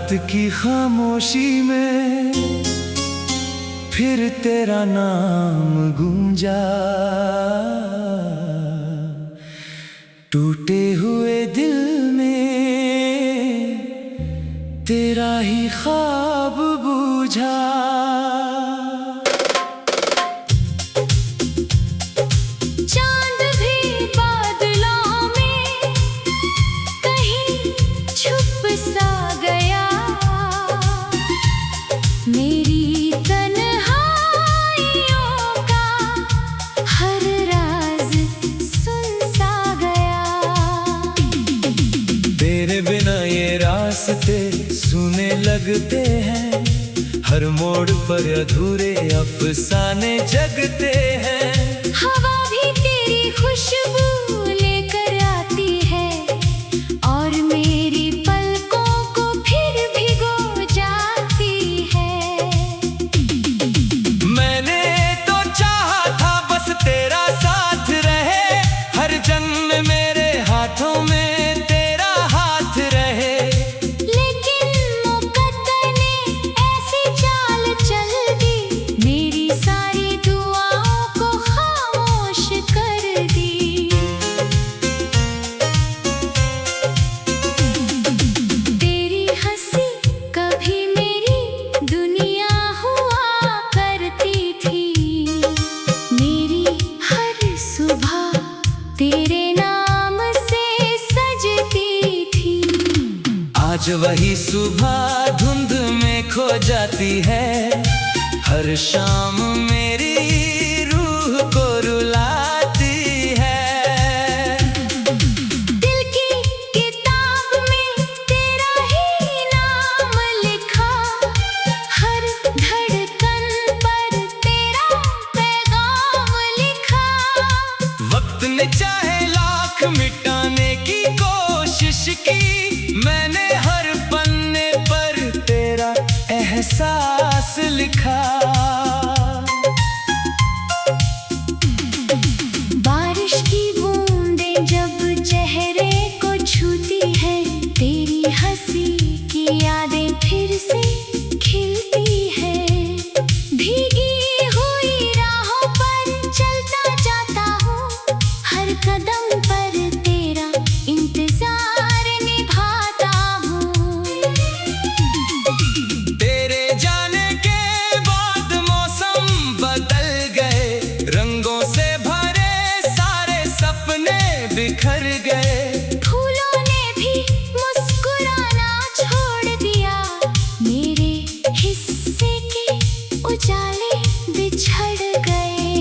रात की खामोशी में फिर तेरा नाम गूंजा। टूटे हुए दिल में तेरा ही ख्वाब बूझा। चांद भी बादलों में कहीं छुप सा गया। मेरी तन्हाइयों का हर राज सुन सा गया। तेरे बिना ये रास्ते सुने लगते हैं, हर मोड़ पर अधूरे अफसाने जगते हैं। हवा भी तेरी खुशबू लेकर आती है और मेरी पलकों को फिर भिगो जाती है। मैंने तो चाहा था बस तेरा साथ रहे, हर जन्म मेरे हाथों में तेरा हाथ रहे। लेकिन मुकद्दर ने ऐसी चाल चल दी, मेरी सारी दुआओं को खामोश कर दी। तेरी हंसी कभी मेरी दुनिया हुआ करती थी। मेरी हर सुबह तेरे नाम से सजती थी। आज वही सुबह धुंध में खो जाती है, हर शाम मेरी रूह को रुलाती है। दिल की किताब में तेरा ही नाम लिखा, हर धड़कन पर तेरा पैगाम लिखा। वक्त ने चाहे लाख मिटाने की कोशिश की, मैंने हर पन्ने पर तेरा एहसास लिखा। बारिश की बूंदें जब चेहरे को छूती है, तेरी हंसी की यादें फिर से खिलती है। भीगी हुई राहों पर चलता जाता हूँ, हर कदम पर तेरा इंतजार निभाता हूँ। तेरे जाने के बाद मौसम बदल गए, रंगों से भरे सारे सपने बिखर गए। फूलों ने भी मुस्कुराना छोड़ दिया, मेरे हिस्से के उजाले बिछड़ गए।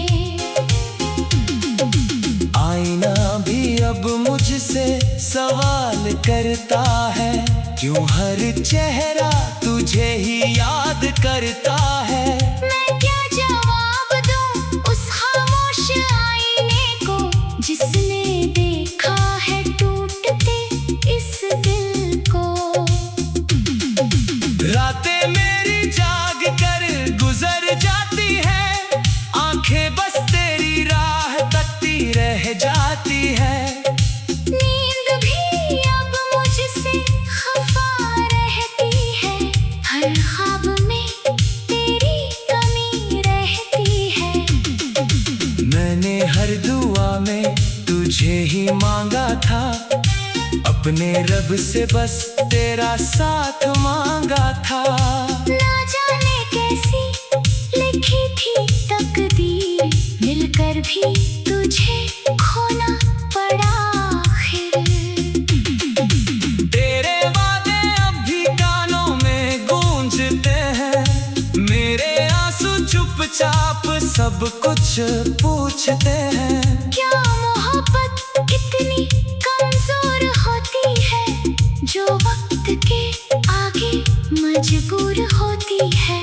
आईना भी अब मुझसे सवाल करता है, क्यों हर चेहरा तुझे ही याद करता है। मैं क्या जवाब दूं उस खामोश आईने को, जिसने देखा है टूटते इस दिल को। रातें मेरी जाग कर गुजर जाती है, आंखें बस तेरी राह तकती रह जाती है। नींद भी अब मुझसे खफा रहती है, हर ख्वाब में तेरी कमी रहती है। मैंने हर दुआ में तुझे ही मांगा था, अपने रब से बस तेरा साथ मांगा था। ना जाने कैसी लिखी थी तकदीर, मिलकर भी तुझे खोना पड़ा आखिर। तेरे वादे अब भी कानों में गूंजते हैं, मेरे आंसू चुपचाप सब कुछ पूछते हैं। क्या मोहब्बत इतनी कमजोर होती है, जो वक्त के आगे मजबूर होती है।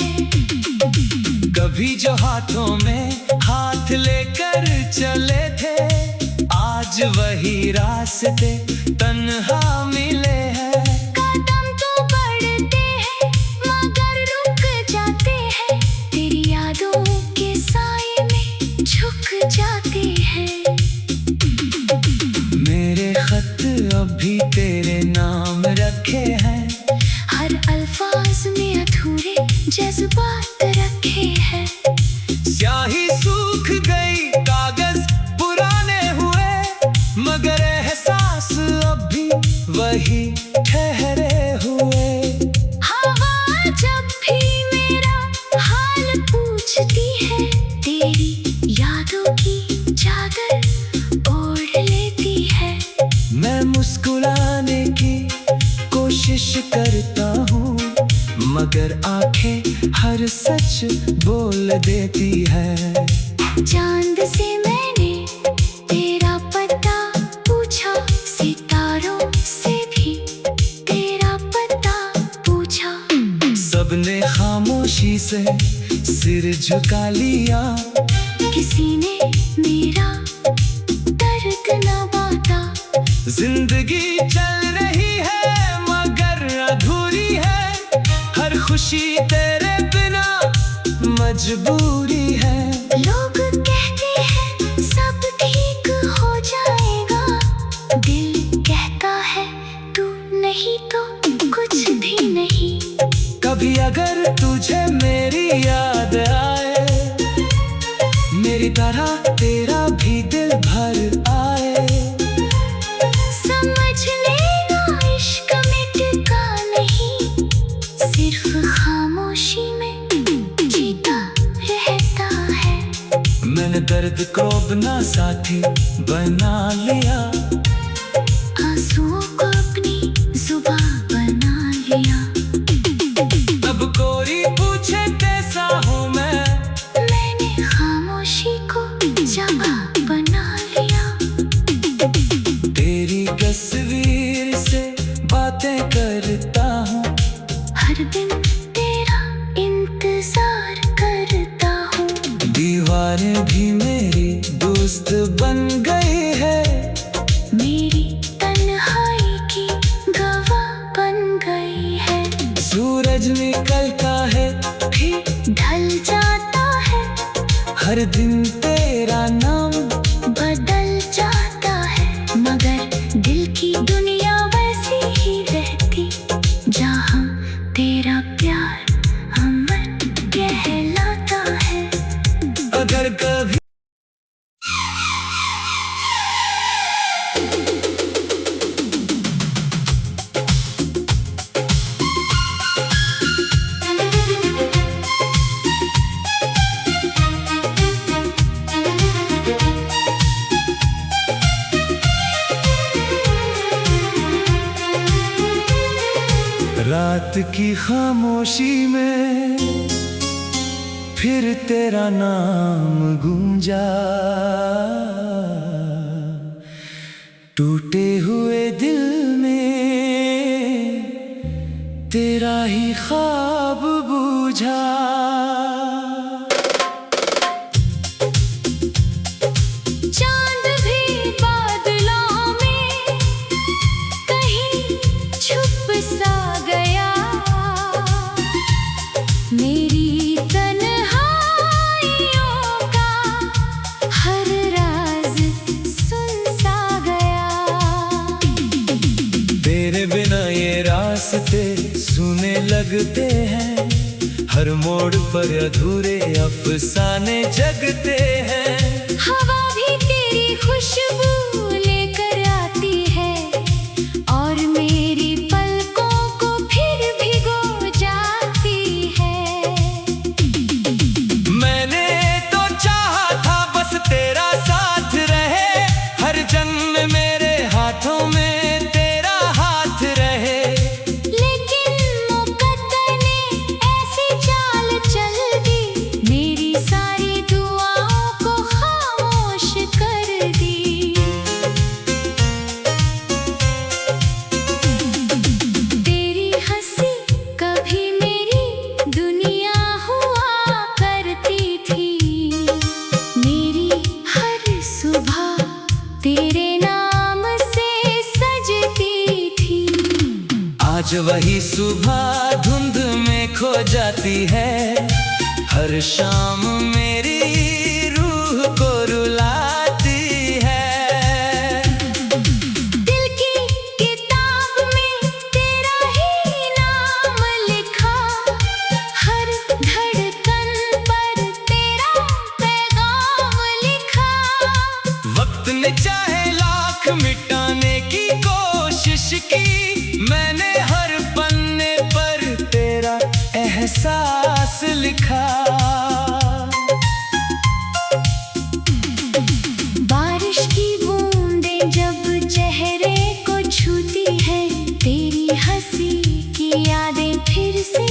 कभी जो हाथों में हाथ लेकर चले थे, आज वही रास्ते तन्हा मिले हैं। कदम तो बढ़ते हैं मगर रुक जाते हैं, तेरी यादों के साए में झुक जाते हैं। मेरे खत अब भी तेरे नाम रखे हैं, हर अल्फाज मगर आंखें हर सच बोल देती है। चांद से मैंने तेरा पता पूछा, सितारों से भी तेरा पता पूछा। सबने खामोशी से सिर झुका लिया, किसी ने मेरा दर्द न बांटा। जिंदगी चल रही है मगर अधूरी है, हर खुशी तेरे बिना मजबूरी है। लोग कहते हैं सब ठीक हो जाएगा, दिल कहता है तू नहीं तो कुछ भी नहीं। कभी अगर तुझे मेरी याद आए, मेरी तरह तेरा भी दिल भर आए। समझ लेना इश्क मिटता नहीं, सिर्फ खामोशी में जीता रहता है। मैंने दर्द को अपना साथी बना लिया, आंसुओं को अपनी जुबान बना लिया। अब कोई पूछे कैसा हूँ मैंने खामोशी को जगह बना लिया। तेरी तस्वीर से बातें करता हूँ, हर दिन तेरा इंतजार करता हूँ। दीवारें भी मेरी दोस्त बन गई है, मेरी तन्हाई की गवाह बन गई है। सूरज निकलता है फिर ढल जाता है, हर दिन तेरा नाम बदल जाता है। मगर दिल की दुनिया वैसी ही रहती, जहाँ तेरा प्यार अमर कहलाता है। अगर कभी रात की खामोशी में फिर तेरा नाम गूंजा, टूटे हुए दिल में तेरा ही ख्वाब बूझा। चांद भी बादलों में कहीं छुप सा गया, मेरी तन्हाइयों का हर राज सुन सा गया। तेरे बिना ये रास्ते सुने लगते हैं, हर मोड़ पर अधूरे अफसाने जगते हैं। हवा भी तेरी खुशबू लेकर आती है, और मेरी पलकों को फिर भिगो जाती है। मैंने तो चाहा था बस तेरा साथ रहे, हर जन्म मेरे हाथों में तेरा हाथ रहे। लेकिन मुकद्दर ने ऐसी चाल चल दी, मेरी सारी दुआओं को खामोश कर दी। तेरी हंसी कभी मेरी दुनिया हुआ करती थी, मेरी हर सुबह तेरे नाम से सजती थी। आज वही सुबह धुंध में खो जाती है, हर शाम मेरी रूह को रुलाती है। दिल की किताब में तेरा ही नाम लिखा, हर धड़कन पर तेरा पैगाम लिखा। वक्त ने चाहे लाख मिटाने की कोशिश की, मैंने हर पन्ने पर तेरा एहसास लिखा। बारिश की बूंदें जब चेहरे को छूती है, तेरी हंसी की यादें फिर से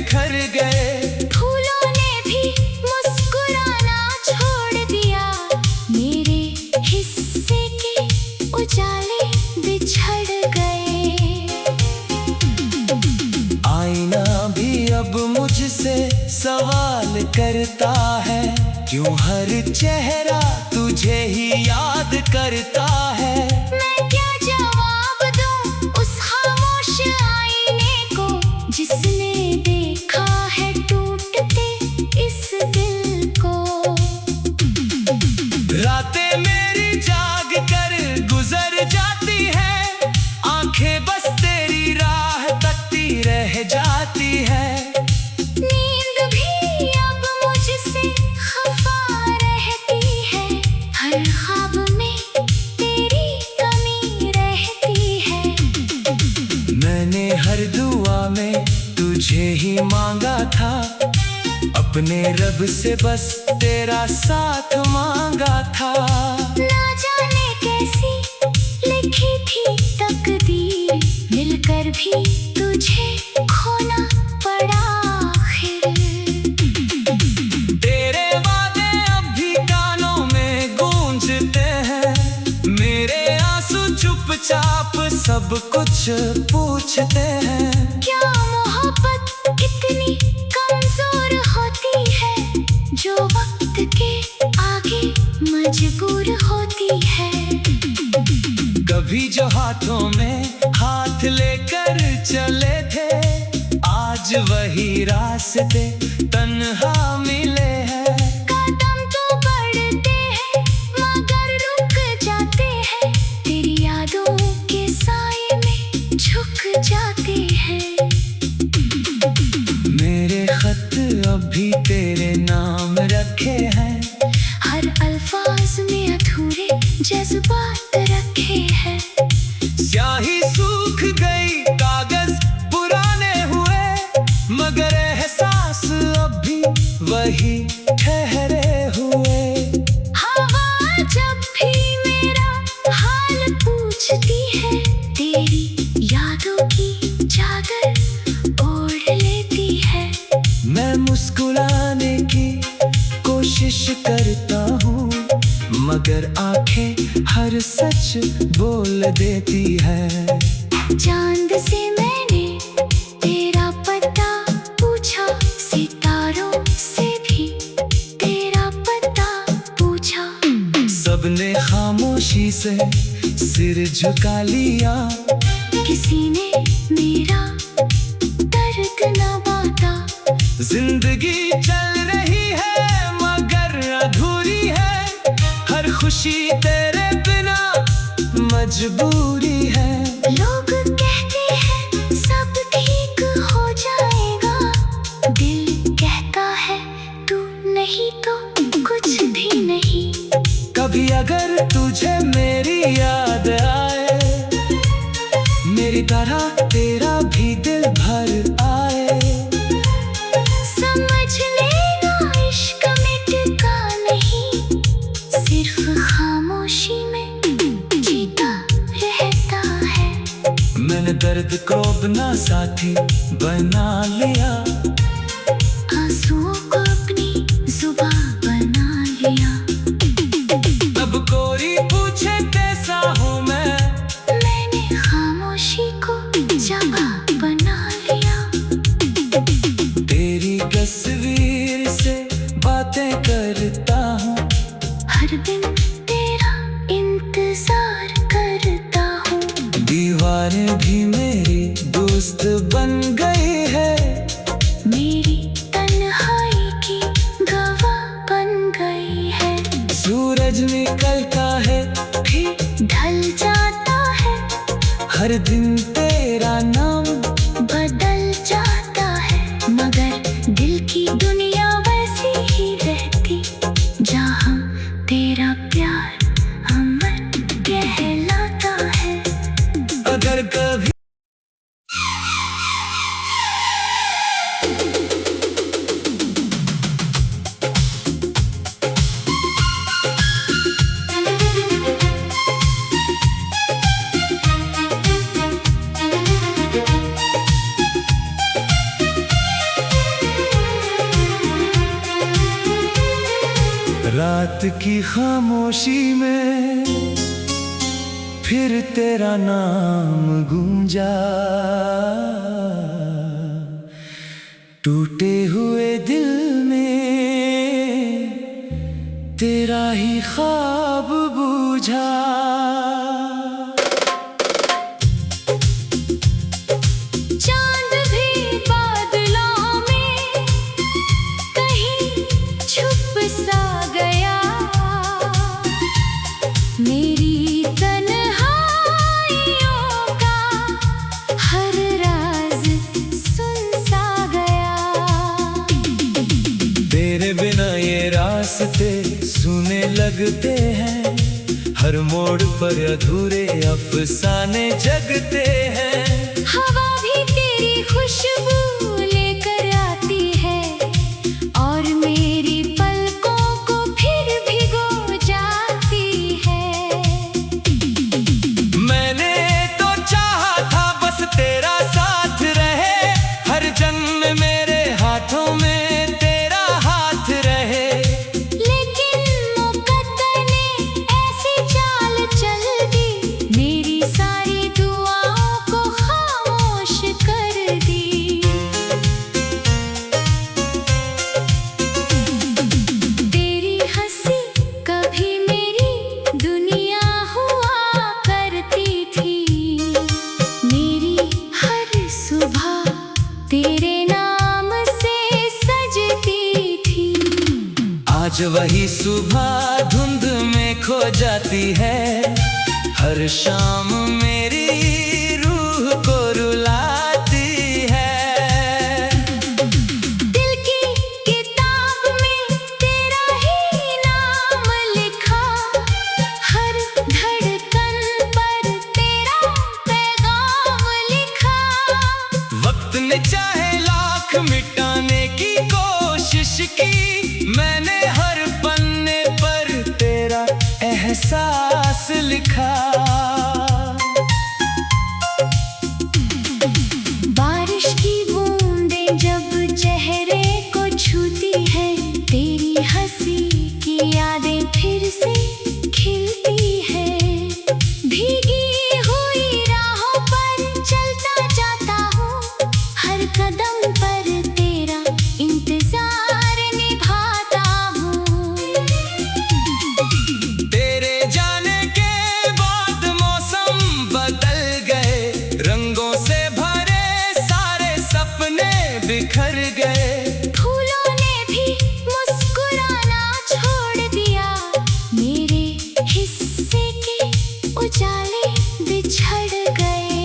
बिखर गए। फूलों ने भी मुस्कुराना छोड़ दिया, मेरे हिस्से के उजाले बिछड़ गए। आईना भी अब मुझसे सवाल करता है, क्यों हर चेहरा तुझे ही याद करता है। मैं क्या जवाब दूं उस खामोश आईने को, जिसने देखा है टूटते इस दिल को। रातें मेरी जाग कर गुजर जाती है, आंखें बस तेरी राह तकती रह जाती है। नींद भी अब मुझसे खफा रहती है, हर ख्वाब में तेरी कमी रहती है। मैंने हर दुआ में तुझे ही मांगा था, अपने रब से बस तेरा साथ मांगा था। ना जाने कैसी लिखी थी तकदीर, मिलकर भी तुझे खोना पड़ा आखिर। तेरे वादे अब भी कानों में गूंजते हैं, मेरे आंसू चुपचाप सब कुछ पूछते हैं। क्या मोहब्बत इतनी कमजोर होती है, जो वक्त के आगे मजबूर होती है। कभी जो हाथों में हाथ लेकर चले थे, आज वही रास्ते तन्हा मिले हैं। कदम तो बढ़ते हैं मगर रुक जाते हैं, तेरी यादों के साए में झुक जाते हैं। मेरे खत अब भी तेरे नाम रखे हैं, हर अल्फाज में अधूरे जज्बात रखे हैं। स्याही सूख गई कागज पुराने हुए, मगर एहसास अब भी वही ठहरे हुए। हवा जब भी मेरा हाल पूछती है, तेरी यादों की चादर ओढ़ लेती है। मैं मुस्कुराने की कोशिश करता हूँ, मगर आंखें हर सच बोल देती है। चांद से मैंने तेरा पता पूछा, सितारों से भी तेरा पता पूछा। सबने खामोशी से सिर झुका लिया, किसी ने मेरा दर्द न बांटा। जिंदगी चल रही है मगर अधूरी है, हर खुशी तेरे बिना मजबूरी है। लोग कहते हैं सब ठीक हो जाएगा, दिल कहता है तू नहीं तो कुछ भी नहीं। कभी अगर तुझे मेरी याद आए, मेरी तरह तेरा भी दिल भर आए। समझ लेना इश्क मिटता नहीं, सिर्फ खामोशी में जीता रहता है। मैंने दर्द को अपना साथी बना लिया, आंसुओं को अपनी जुबां बना लिया। अब कोई पूछे कैसा हूँ मैंने खामोशी को जबा बना लिया। तेरी तस्वीर से बातें करता हूँ, हर दिन तेरा इंतजार करता हूँ। दीवारें भी मेरी दोस्त बन गई है, मेरी तन्हाई की गवाह बन गई है। सूरज निकलता है फिर ढल जाता है, हर दिन तेरा नाम बदल जाता है। मगर दिल की दुनिया वैसी ही रहती, जहाँ तेरा प्यार अमर कहलाता है। अगर कभी रात की खामोशी में फिर तेरा नाम गूंजा। टूटे हुए दिल में तेरा ही ख्वाब बूझा। चांद भी बादलों में कहीं छुप सा गया। मेरी तन्हाइयों का हर राज सुन सा गया। तेरे बिना ये रास्ते सुने लगते हैं, हर मोड़ पर अधूरे अफसाने जगते हैं। हवा भी तेरी खुशबू लेकर आती है और मेरी पलकों को फिर भिगो जाती है। मैंने तो चाहा था बस तेरा साथ रहे, हर जन्म मेरे हाथों में तेरा हाथ रहे। लेकिन मुकद्दर ने ऐसी चाल चल दी, मेरी सारी दुआओं को खामोश कर दी। तेरी हंसी कभी मेरी दुनिया हुआ करती थी। मेरी हर सुबह तेरे नाम से सजती थी। आज वही सुबह धुंध में खो जाती है, हर शाम मेरी रूह को रुलाती है। दिल की किताब में तेरा ही नाम लिखा, हर धड़कन पर तेरा पैगाम लिखा। वक्त ने चाहे लाख मिटाने की कोशिश की, मैंने हर पन्ने पर तेरा एहसास लिखा। बारिश की बूंदें जब चेहरे को छूती है, तेरी हंसी की यादें फिर से खिलती है। भीगी हुई राहों पर चलता जाता हूँ, हर कदम पर तेरा इंतजार निभाता हूँ। तेरे जाने के बाद मौसम बदल गए, रंगों से भरे सारे सपने बिखर गए। फूलों ने भी मुस्कुराना छोड़ दिया, मेरे हिस्से के उजाले बिछड़ गए।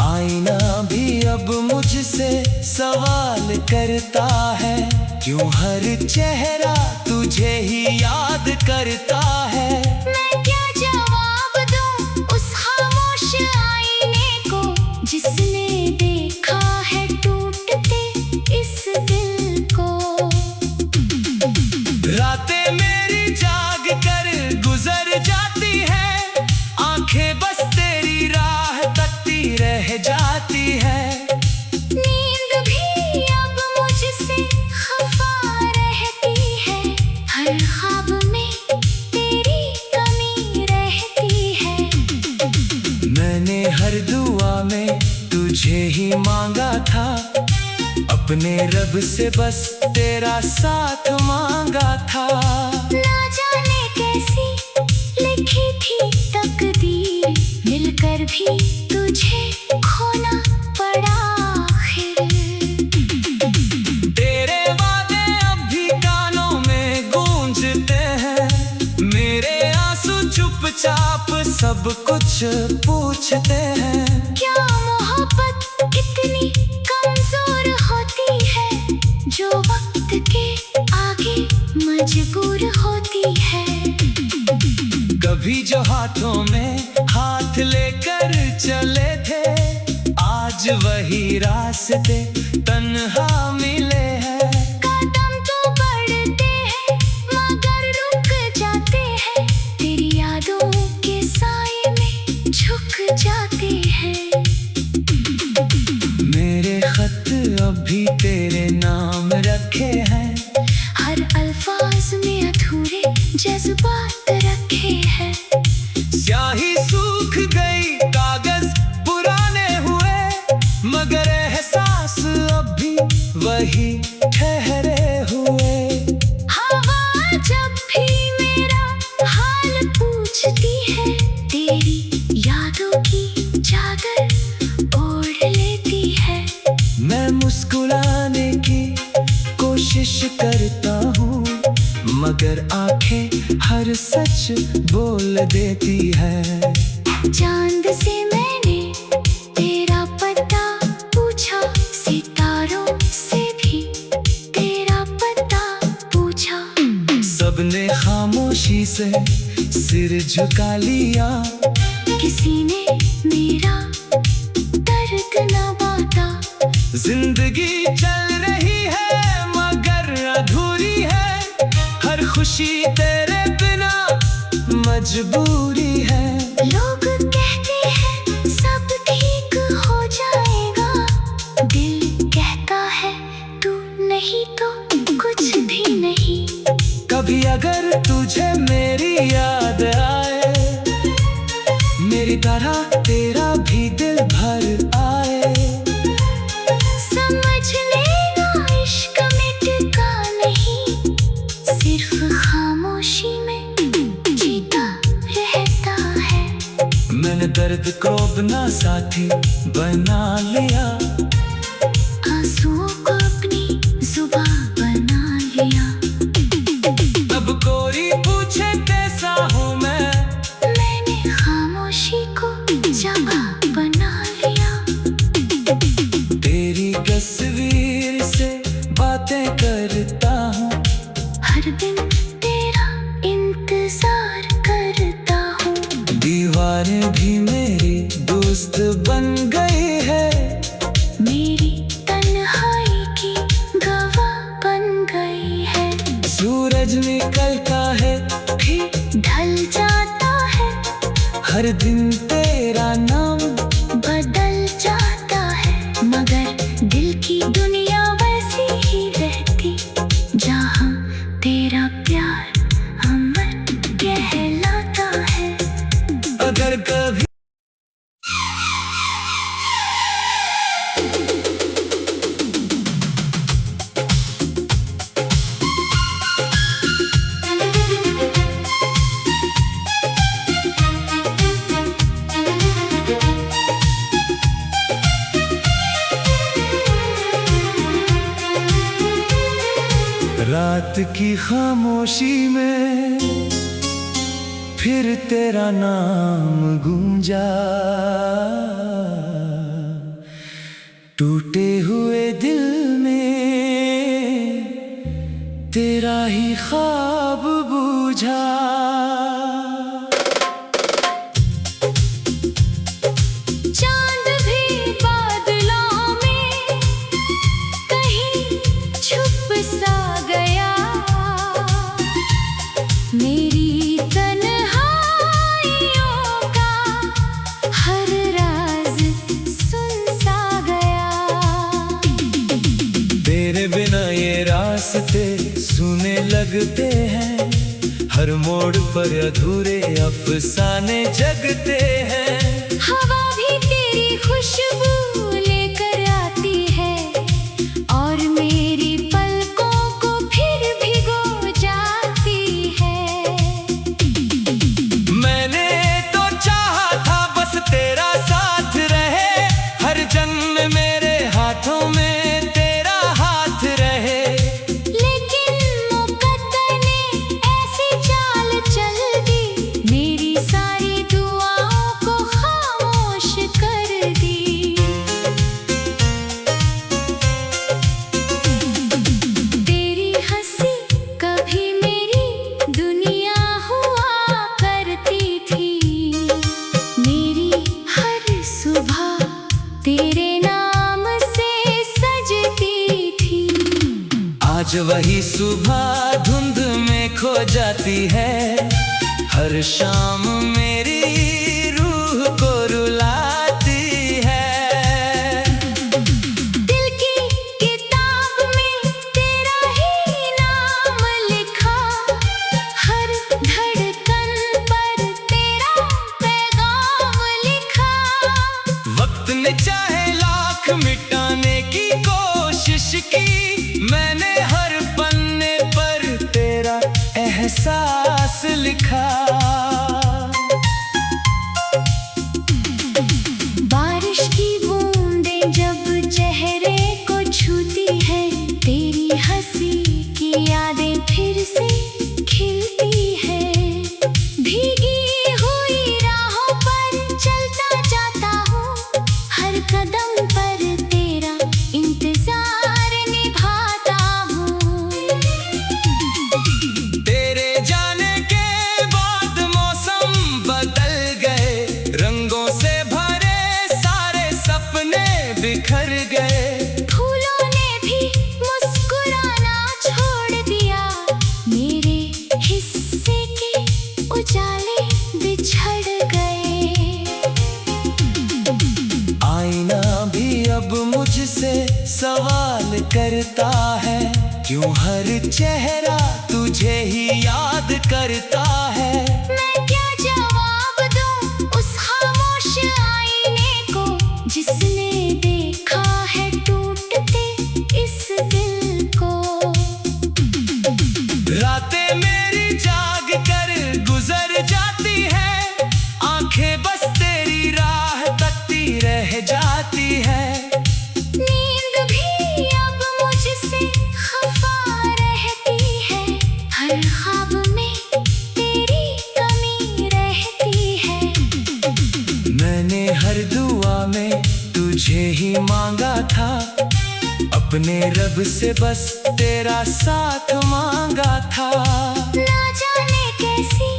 आईना भी अब मुझसे सवाल करता है, क्यों हर चेहरा तुझे ही याद करता है। मैं क्या जवाब दूं उस खामोश आईने को, जिसने देखा है टूटते इस दिल को। रातें मेरी जाग कर गुजर जाती है, आंखें बस तेरी राह तकती रह जाती है। नींद भी अब मुझसे खफा रहती है, हर ख्वाब में तेरी कमी रहती है। मैंने हर दुआ में तुझे ही मांगा था, अपने रब से बस तेरा साथ मांगा था। ना जाने कैसी लिखी थी तकदीर, मिलकर भी तुझे खोना पड़ा आखिर। तेरे वादे अब भी कानों में गूंजते हैं, मेरे आंसू चुपचाप सब कुछ पूछते हैं। क्या मोहब्बत इतनी कमजोर होती है, जो वक्त के आगे मजबूर होती है। कभी जो हाथों में हाथ लेकर चले थे, आज वही रास्ते तन्हा मिले हैं। कदम तो बढ़ते हैं मगर रुक जाते हैं, तेरी यादों के साए में झुक जाते हैं। मेरे खत अब भी तेरे नाम रखे हैं, हर अल्फाज वही ठहरे हुए। हवा जब भी मेरा हाल पूछती है, तेरी यादों की चादर ओढ़ लेती है। मैं मुस्कुराने की कोशिश करता हूँ, मगर आंखें हर सच बोल देती है। चांद से मैंने तेरा पता पूछा, सितारों से भी तेरा पता पूछा। सबने खामोशी से सिर झुका लिया, किसी ने मेरा दर्द न बांटा। जिंदगी चल रही है मगर अधूरी है, हर खुशी तेरे बिना मजबूरी है। लोग कहते हैं सब ठीक हो जाएगा, दिल कहता है तू नहीं तो कुछ भी नहीं। कभी अगर तुझे मेरी याद आए, मेरी तरह तेरा भी दिल भर आए। समझ लेना इश्क मिटता नहीं, सिर्फ खामोशी में जीता रहता है। मैंने दर्द को अपना साथी बना लिया, आंसुओं को अपनी जुबां बना लिया। अब कोई पूछे कैसा हूँ मैंने खामोशी को जगह बना लिया। तेरी तस्वीर से बातें करता हूँ, हर दिन तेरा इंतजार करता हूँ। दीवारें भी मेरी दोस्त बन गई है, मेरी तन्हाई की गवाह बन गई है। सूरज निकलता है फिर ढल जाता है, हर दिन तेरा नाम बदल जाता है। मगर दिल की दुनिया वैसी ही रहती, जहाँ तेरा प्यार अमर कहलाता है। अगर कभी रात की खामोशी में फिर तेरा नाम गूंजा, टूटे हुए दिल में तेरा ही ख्वाब बूझा। चांद भी बादलों में कहीं छुप सा गया, मेरी तन्हाइयों का हर राज सुन सा गया। तेरे बिना ये रास्ते सुने लगते हैं, हर मोड़ पर अधूरे अफसाने जगते हैं। हवा भी तेरी खुशबू लेकर आती है, और मेरी पलकों को फिर भिगो जाती है। मैंने तो चाहा था बस तेरा साथ रहे, हर जन्म मेरे हाथों में तेरा हाथ रहे। लेकिन मुकद्दर ने ऐसी चाल चल दी, मेरी सारी दुआओं को खामोश कर दी। तेरी हंसी कभी मेरी दुनिया हुआ करती थी, मेरी हर सुबह तेरे नाम से सजती थी। आज वही सुबह धुंध में खो जाती है, हर शाम मेरी रूह को रुलाती है। दिल की किताब में तेरा ही नाम लिखा, हर धड़कन पर तेरा पैगाम लिखा। वक्त ने चाहे लाख मिटाने की कोशिश की, कदम पर तेरा इंतजार निभाता हूँ। तेरे जाने के बाद मौसम बदल गए, रंगों से भरे सारे सपने बिखर गए। फूलों ने भी मुस्कुराना छोड़ दिया, मेरे हिस्से के उजाले बिछड़ गए। आईना भी अब मुझसे सवाल करता है, क्यों हर चेहरा तुझे ही याद करता है। मैं क्या जवाब दूं उस खामोश आईने को, जिसने देखा है टूटते इस दिल को। रातें मेरी जाग कर गुजर जाती है, आंखें बस तेरी राह तकती रह जाती है। नींद भी अब मुझसे खफा रहती है, हर ख्वाब में तेरी कमी रहती है। मैंने हर दुआ में तुझे ही मांगा था, अपने रब से बस तेरा साथ मांगा था। ना जाने कैसी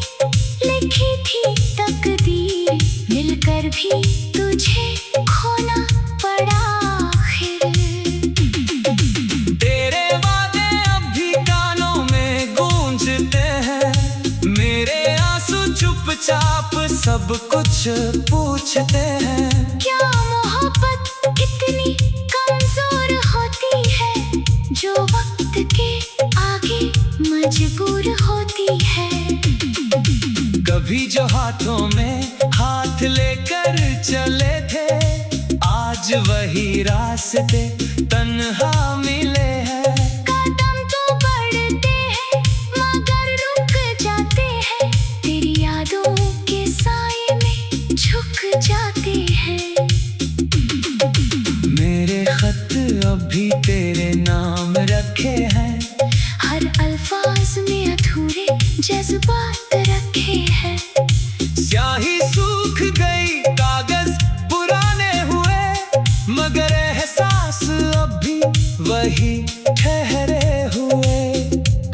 लिखी थी तकदीर, मिलकर भी तुझे खोना पड़ा आखिर। तेरे वादे अब भी कानों में गूंजते हैं, मेरे आंसू चुपचाप सब कुछ पूछते हैं। क्या मोहब्बत इतनी कमजोर होती है, जो वक्त के आगे मजबूर होती है। कभी जो हाथों में हाथ लेकर चले थे, आज वही रास्ते तन्हा मिले हैं। कदम तो बढ़ते हैं मगर रुक जाते हैं, तेरी यादों के साए में झुक जाते हैं। मेरे खत अभी तेरे नाम रखे हैं, हर अल्फाज में अधूरे जज्बात रखे हैं। स्याही सूख गई कागज पुराने हुए, मगर एहसास अभी वही ठहरे हुए।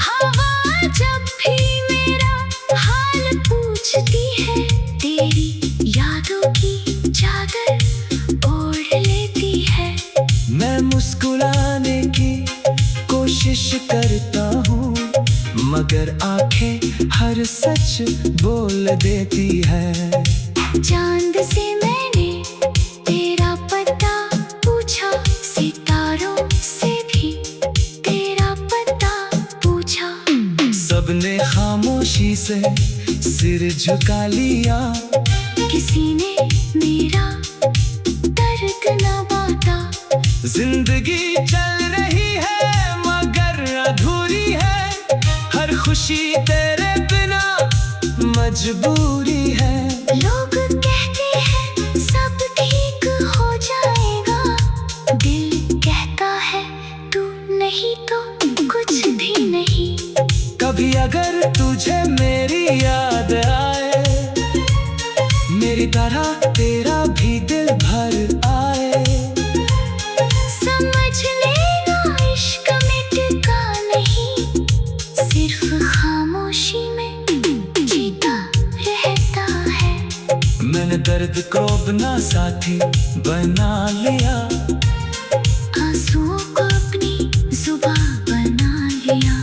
हवा जब भी मेरा हाल पूछती है, तेरी यादों की चादर ओढ़ लेती है। मैं मुस्कुराने की कोशिश करता हूँ, मगर आंखें हर सच बोल देती है। चांद से मैंने तेरा पता पूछा, सितारों से भी तेरा पता पूछा। सबने खामोशी से सिर झुका लिया, किसी ने मेरा दर्द न बांटा। जिंदगी चल रही है मगर अधूरी है, हर खुशी तेरे बिना मजबूरी है। लोग कहते हैं सब ठीक हो जाएगा, दिल कहता है तू नहीं तो कुछ भी नहीं। कभी अगर तुझे मेरी याद आए, मेरी तरह तेरा भी दिल भर आए। समझ लेना इश्क मिटता नहीं, सिर्फ खामोशी में जीता रहता है। मैंने दर्द को अपना साथी बना लिया, आंसुओं को अपनी जुबान बना लिया।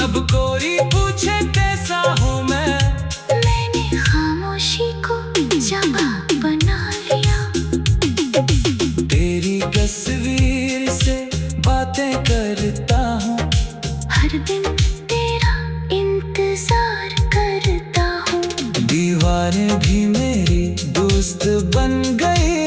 अब कोई पूछे कैसा हूँ मैंने खामोशी को जगह बना लिया। तेरी तस्वीर से बातें करता हूँ, हर दिन तेरा इंतजार करता हूँ। दीवारें भी मेरी दोस्त बन गई